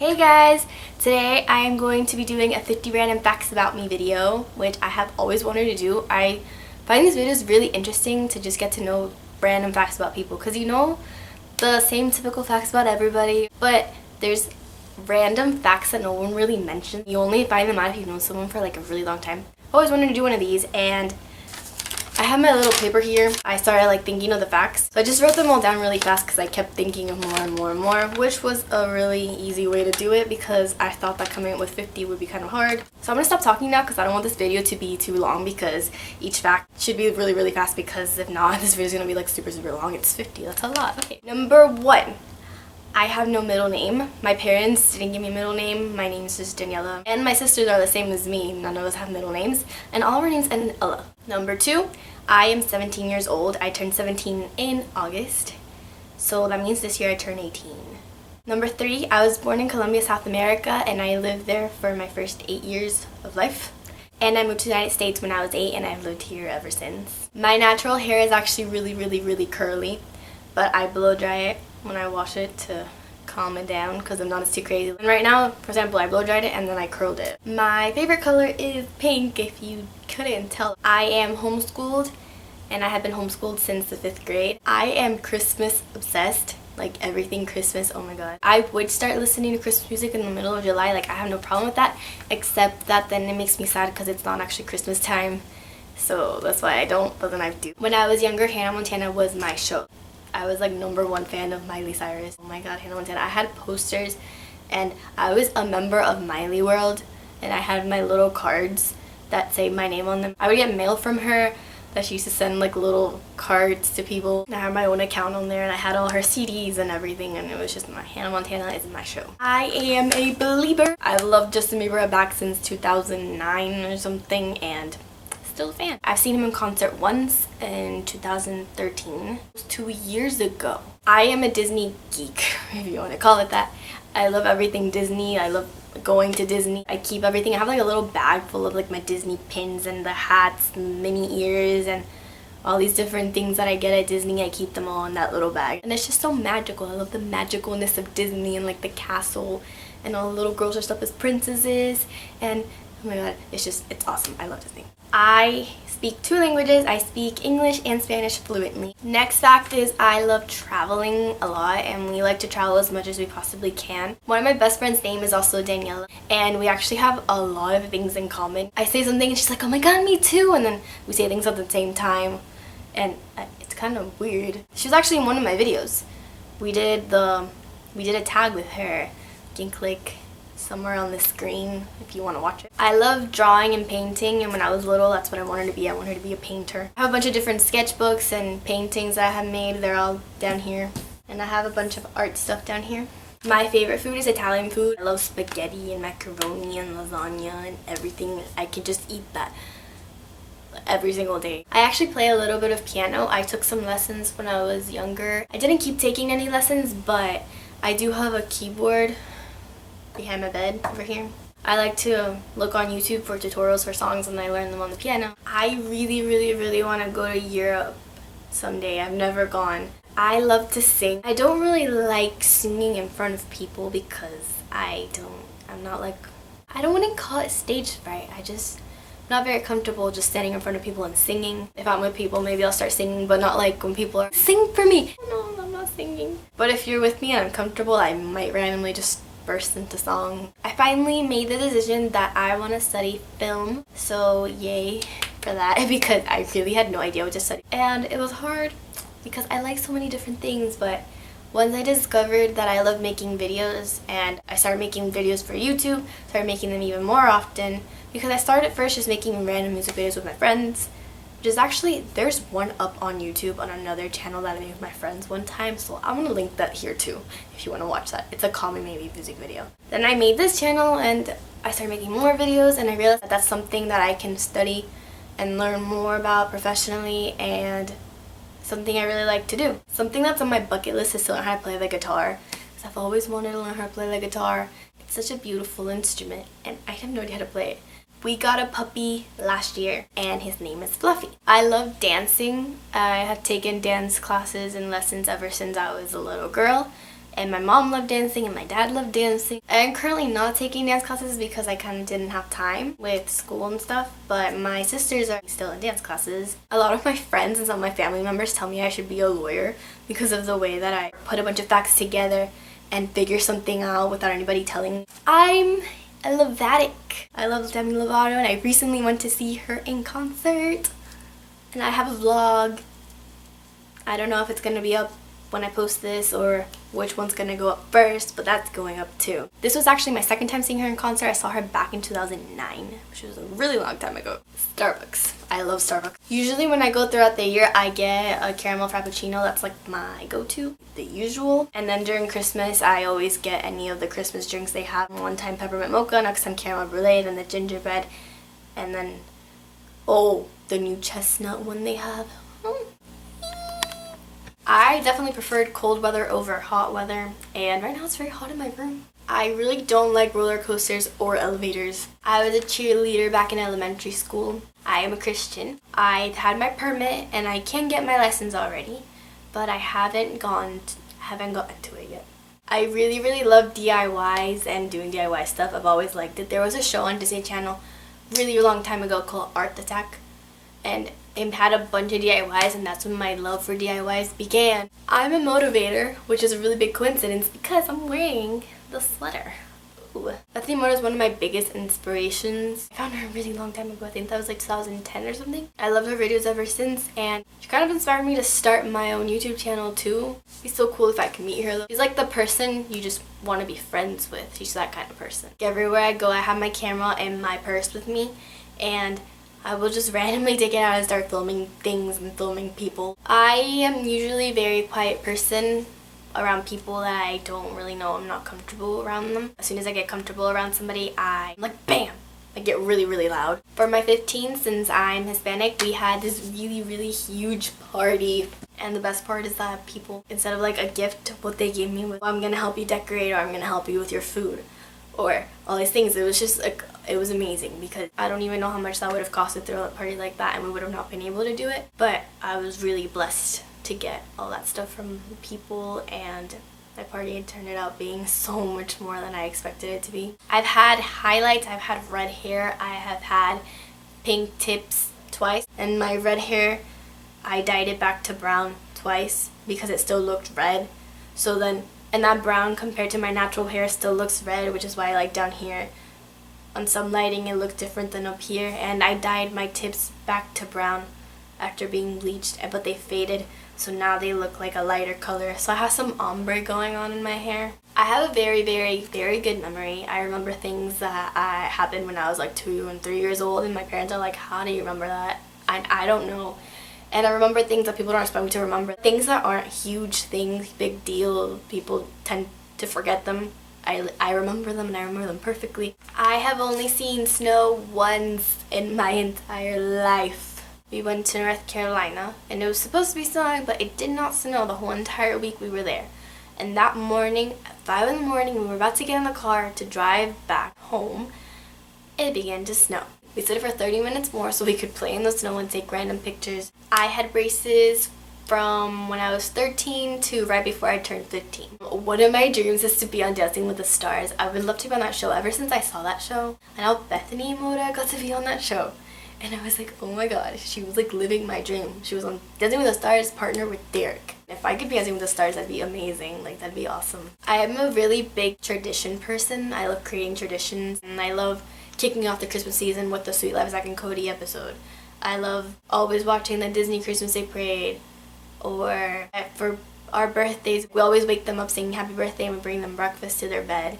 Hey guys! Today I am going to be doing a 50 random facts about me video, which I have always wanted to do. I find these videos really interesting to just get to know random facts about people because you know the same typical facts about everybody, but there's random facts that no one really mentions. You only find them out if you've known someone for like a really long time. I always wanted to do one of these, and I have my little paper here. I started like thinking of the facts. So I just wrote them all down really fast because I kept thinking of more and more and more, which was a really easy way to do it because I thought that coming up with 50 would be kind of hard. So I'm going to stop talking now because I don't want this video to be too long because each fact should be really, really fast because if not, this video is going to be like super, super long. It's 50. That's a lot. Okay, number 1. I have no middle name. My parents didn't give me a middle name. My name is just Daniela. And my sisters are the same as me. None of us have middle names. And all of our names end in Ella. Number 2, I am 17 years old. I turned 17 in August. So that means this year I turn 18. Number 3, I was born in Colombia, South America, and I lived there for my first 8 years of life. And I moved to the United States when I was 8, and I've lived here ever since. My natural hair is actually really, really, really curly, but I blow dry it when I wash it to calm it down because I'm not as too crazy. And right now, for example, I blow dried it and then I curled it. My favorite color is pink, if you couldn't tell. I am homeschooled, and I have been homeschooled since the 5th grade. I am Christmas obsessed, like everything Christmas, oh my god. I would start listening to Christmas music in the middle of July, like I have no problem with that, except that then it makes me sad because it's not actually Christmas time. So that's why I don't, but then I do. When I was younger, Hannah Montana was my show. I was like #1 fan of Miley Cyrus. Oh my god, Hannah Montana. I had posters and I was a member of Miley World and I had my little cards that say my name on them. I would get mail from her that she used to send like little cards to people. And I had my own account on there and I had all her CDs and everything, and it was just my Hannah Montana is my show. I am a believer. I've loved Justin Bieber back since 2009 or something, and still a fan. I've seen him in concert once in 2013. 2 years ago. I am a Disney geek, if you want to call it that. I love everything Disney. I love going to Disney. I keep everything. I have like a little bag full of like my Disney pins and the hats and mini ears and all these different things that I get at Disney. I keep them all in that little bag. And it's just so magical. I love the magicalness of Disney and like the castle and all the little girls dressed up as princesses, and oh my god, it's awesome. I love Disney. I speak 2 languages. I speak English and Spanish fluently. Next fact is I love traveling a lot, and we like to travel as much as we possibly can. One of my best friend's name is also Daniela, and we actually have a lot of things in common. I say something and she's like, oh my god, me too, and then we say things at the same time, and it's kind of weird. She was actually in one of my videos. We did a tag with her. You can click somewhere on the screen if you want to watch it. I love drawing and painting, and when I was little that's what I wanted to be. I wanted to be a painter. I have a bunch of different sketchbooks and paintings that I have made. They're all down here, and I have a bunch of art stuff down here. My favorite food is Italian food. I love spaghetti and macaroni and lasagna and everything. I could just eat that every single day. I actually play a little bit of piano. I took some lessons when I was younger. I didn't keep taking any lessons, but I do have a keyboard behind my bed over here. I like to look on YouTube for tutorials for songs and I learn them on the piano. I really, really, really want to go to Europe someday. I've never gone. I love to sing. I don't really like singing in front of people because I don't want to call it stage fright. Not very comfortable just standing in front of people and singing. If I'm with people, maybe I'll start singing, but not like when people are, sing for me. No, I'm not singing. But if you're with me and I'm comfortable, I might randomly just burst into song. I finally made the decision that I want to study film, so yay for that because I really had no idea what to study. And it was hard because I like so many different things, but once I discovered that I love making videos and I started making videos for YouTube, started making them even more often because I started first just making random music videos with my friends, which is actually, there's one up on YouTube on another channel that I made with my friends one time, so I'm gonna link that here too if you want to watch that. It's a Call Me Maybe music video. Then I made this channel and I started making more videos, and I realized that that's something that I can study and learn more about professionally, and something I really like to do. Something that's on my bucket list is to learn how to play the guitar, because I've always wanted to learn how to play the guitar. It's such a beautiful instrument and I have no idea how to play it. We got a puppy last year and his name is Fluffy. I love dancing. I have taken dance classes and lessons ever since I was a little girl, and my mom loved dancing and my dad loved dancing. I'm currently not taking dance classes because I kind of didn't have time with school and stuff, but my sisters are still in dance classes. A lot of my friends and some of my family members tell me I should be a lawyer because of the way that I put a bunch of facts together and figure something out without anybody telling me. I'm a Lovatic. I love Demi Lovato, and I recently went to see her in concert. And I have a vlog. I don't know if it's gonna be up when I post this or which one's gonna go up first, but that's going up too. This was actually my second time seeing her in concert. I saw her back in 2009, which was a really long time ago. Starbucks. I love Starbucks. Usually when I go throughout the year, I get a caramel frappuccino. That's like my go-to, the usual. And then during Christmas, I always get any of the Christmas drinks they have. One time peppermint mocha, next time caramel brulee, then the gingerbread, and then, oh, the new chestnut one they have. I definitely preferred cold weather over hot weather, and right now it's very hot in my room. I really don't like roller coasters or elevators. I was a cheerleader back in elementary school. I am a Christian. I had my permit and I can get my license already, but I haven't gotten to it yet. I really love DIYs and doing DIY stuff. I've always liked it. There was a show on Disney Channel really long time ago called Art Attack, and it had a bunch of DIYs, and that's when my love for DIYs began. I'm a motivator, which is a really big coincidence because I'm wearing the sweater. Ooh. Bethany Mota is one of my biggest inspirations. I found her a really long time ago. I think that was like 2010 or something. I love her videos ever since, and she kind of inspired me to start my own YouTube channel too. It'd be so cool if I could meet her though. She's like the person you just want to be friends with. She's that kind of person. Everywhere I go, I have my camera and my purse with me, and I will just randomly take it out and start filming things and filming people. I am usually a very quiet person around people that I don't really know. I'm not comfortable around them. As soon as I get comfortable around somebody, I'm like, bam! I get really loud. For my 15th, since I'm Hispanic, we had this really huge party. And the best part is that people, instead of like a gift, what they gave me was, I'm gonna help you decorate, or I'm gonna help you with your food, or all these things. It was just like, it was amazing because I don't even know how much that would have cost to throw a party like that, and we would have not been able to do it. But I was really blessed to get all that stuff from people, and my party turned out being so much more than I expected it to be. I've had highlights, I've had red hair, I have had pink tips twice, and my red hair, I dyed it back to brown twice because it still looked red. So then, and that brown compared to my natural hair still looks red, which is why I like down here. On some lighting it looked different than up here, and I dyed my tips back to brown after being bleached, but they faded, so now they look like a lighter color. So I have some ombre going on in my hair. I have a very good memory. I remember things that happened when I was like 2 and 3 years old, and my parents are like, how do you remember that? I don't know. And I remember things that people don't expect me to remember. Things that aren't huge things, big deal, people tend to forget them. I remember them, and I remember them perfectly. I have only seen snow once in my entire life. We went to North Carolina, and it was supposed to be snowing, but it did not snow the whole entire week we were there. And that morning, at 5 in the morning, we were about to get in the car to drive back home, it began to snow. We stood for 30 minutes more so we could play in the snow and take random pictures. I had braces from when I was 13 to right before I turned 15. One of my dreams is to be on Dancing with the Stars. I would love to be on that show ever since I saw that show. And now Bethany Mota got to be on that show. And I was like, oh my god, she was like living my dream. She was on Dancing with the Stars, partner with Derek. If I could be Dancing with the Stars, that'd be amazing. Like, that'd be awesome. I am a really big tradition person. I love creating traditions, and I love kicking off the Christmas season with the Sweet Life Zack and Cody episode. I love always watching the Disney Christmas Day Parade, or for our birthdays, we always wake them up singing happy birthday, and we bring them breakfast to their bed.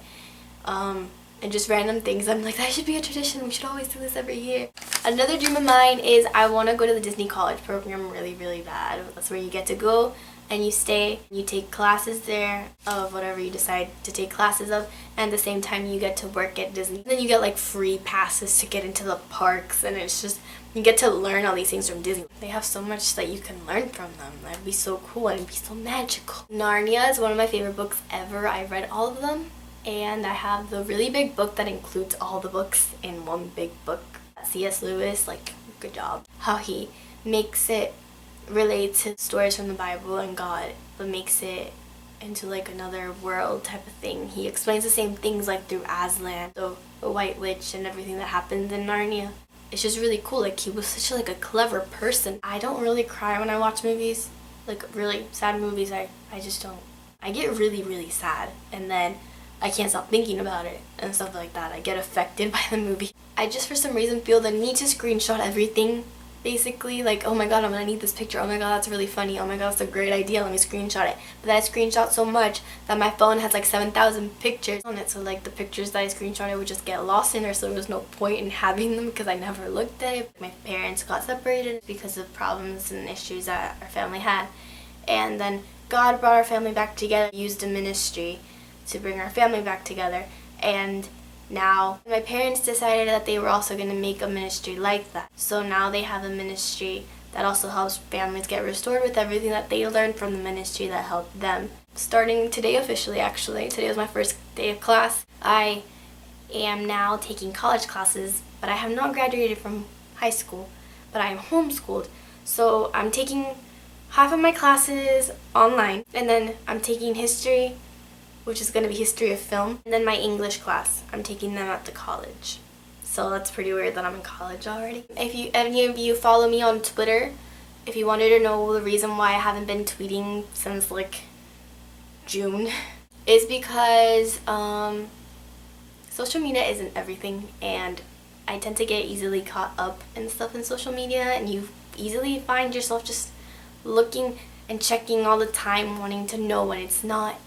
And just random things. I'm like, that should be a tradition. We should always do this every year. Another dream of mine is I want to go to the Disney College program really bad. That's where you get to go and you stay. You take classes there of whatever you decide to take classes of, and at the same time you get to work at Disney. And then you get like free passes to get into the parks, and it's just, you get to learn all these things from Disney. They have so much that you can learn from them. That'd be so cool, and it'd be so magical. Narnia is one of my favorite books ever. I've read all of them. And I have the really big book that includes all the books in one big book. C.S. Lewis, like, good job. How he makes it relate to stories from the Bible and God, but makes it into like another world type of thing. He explains the same things like through Aslan, the White Witch, and everything that happens in Narnia. It's just really cool. Like, he was such like a clever person. I don't really cry when I watch movies, like really sad movies. I just don't. I get really, really sad, and then I can't stop thinking about it and stuff like that. I get affected by the movie. I just for some reason feel the need to screenshot everything. Basically, like, oh my god, I'm gonna need this picture. Oh my god, that's really funny. Oh my god, that's a great idea. Let me screenshot it. But then I screenshot so much that my phone has like 7,000 pictures on it. So like the pictures that I screenshotted would just get lost in there. So there was no point in having them because I never looked at it. My parents got separated because of problems and issues that our family had. And then God brought our family back together. Used a ministry to bring our family back together. And now my parents decided that they were also going to make a ministry like that. So now they have a ministry that also helps families get restored with everything that they learned from the ministry that helped them. Starting today officially, actually. Today was my first day of class. I am now taking college classes, but I have not graduated from high school, but I am homeschooled. So I'm taking half of my classes online, and then I'm taking history, which is going to be history of film, and then my English class. I'm taking them at the college. So that's pretty weird that I'm in college already. If any of you follow me on Twitter, if you wanted to know the reason why I haven't been tweeting since like June, is because social media isn't everything, and I tend to get easily caught up in stuff in social media, and you easily find yourself just looking and checking all the time, wanting to know when it's not.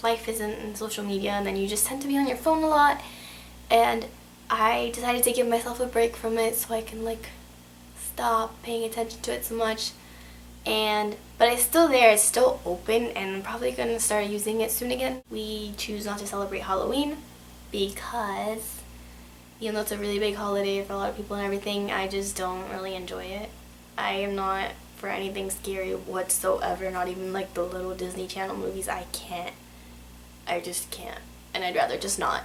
Life isn't in social media, and then you just tend to be on your phone a lot, and I decided to give myself a break from it so I can like stop paying attention to it so much. But it's still there, it's still open, and I'm probably going to start using it soon again. We choose not to celebrate Halloween because even though it's a really big holiday for a lot of people and everything, I just don't really enjoy it. I am not for anything scary whatsoever, not even like the little Disney Channel movies. I just can't, and I'd rather just not.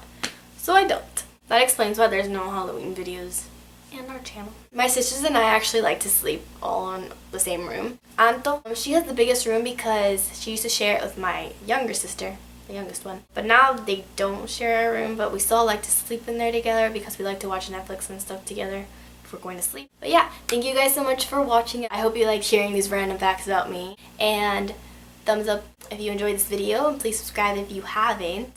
So I don't. That explains why there's no Halloween videos in our channel. My sisters and I actually like to sleep all in the same room. Anto, she has the biggest room because she used to share it with my younger sister, the youngest one. But now they don't share a room, but we still like to sleep in there together because we like to watch Netflix and stuff together if we're going to sleep. But yeah, thank you guys so much for watching. I hope you liked hearing these random facts about me. And thumbs up if you enjoyed this video, and please subscribe if you haven't.